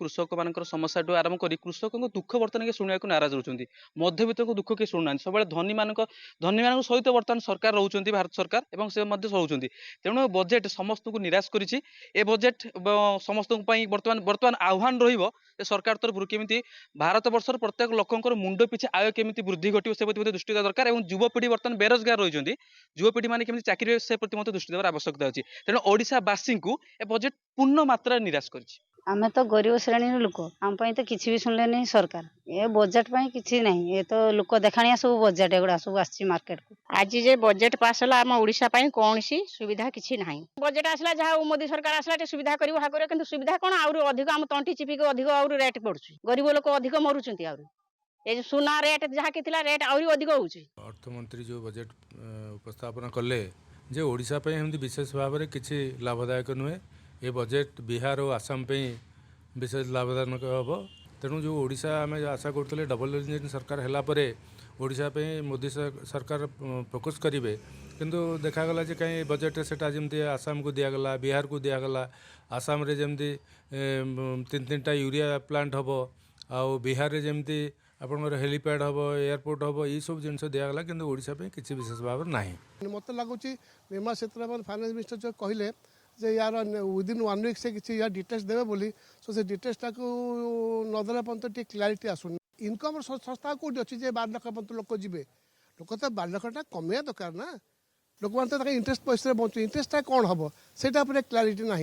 कृषक मान समस्या आरंभ कर कृषक दुख बर्तमान के शुणा नाराज रोचे मध्यवित्त को दुख किए शुणुना सब धनी मान सहित बर्तमान सरकार रोच भारत सरकार और से रोचे तेणु बजेट समस्त को निराश कर बजेट समस्त बर्तमान बर्तमान आह्वान सरकार तरफ केमी भारत वर्षर प्रत्येक लोकर मुंड पिछे आय केमी वृद्धि घटे से दृष्टि देवा दरकार और युवपीढ़ी बर्तमान बेरोजगार रही युवपीढ़ी मैंने केमी चाकरी से प्रति दृष्टि देवार आवश्यकता अच्छी तेणु ओडिशावासी को ए बजेट पूर्ण मात्रा निराश कर आमे तो गरीब श्रेणी लोक आम तो किसी भी सुनले नहीं सरकार ये बजेट किसी नहीं ये तो लोक देखाणिया सब बजेट एगुड़ा सब आसी मार्केट को आज जे बजेट पास है आम ओडिशा कौन सी सुविधा किसी ना बजेट आसला जहाँ मोदी सरकार आसला सुविधा कर कि सुविधा कौन अधिक आम तंटी चिपिक अधिक रेट पड़ुଛି गरीब लोक अधिक मरुंट ये सुना रेट जहाँ की रेट आहरी अधिक होଉଛି। अर्थमंत्री जो बजेट उपस्थापन कले जे ओडिशा पे एमती विशेष भाव में किसी लाभदायक नुहे ये बजेट बिहार और आसाम पे विशेष लाभदायक हम तेणु जो ओडिशा आम आशा करते डबल इंजिन सरकार है ओडिशा पे मोदी सरकार फोकस करेंगे किंतु देखागला जे कहीं बजेट सेटा जमती आसाम को दिगला बिहार को दिगला आसाम रे जमती तीन तीन टा यूरिया प्लांट हम आउ बिहार रे जमती आपंकर हेलीपैड हम एयरपोर्ट हम ये सब जिन दिगला कि ओडिशा पे किसी विशेष भाव ना मत लगुच निर्मला सीतारमण फाइनान्स मिनिस्टर जो कहले जे यार विदिन 1 वीक से किसी यार डिटेल्स देवे बोली सो से डिटेल्सटा को नदेला पर्यंत टे क्लारिटी आसुन इनकम संस्था कौटी अच्छी 12 लाख पर्यंत लोक जी लोक तो 12 लाखटा कमिया दरकार ना लोक मैंने तो इंटरेस्ट पैसा बचु इंटरेस्टा कौन हम से क्लारिटी ना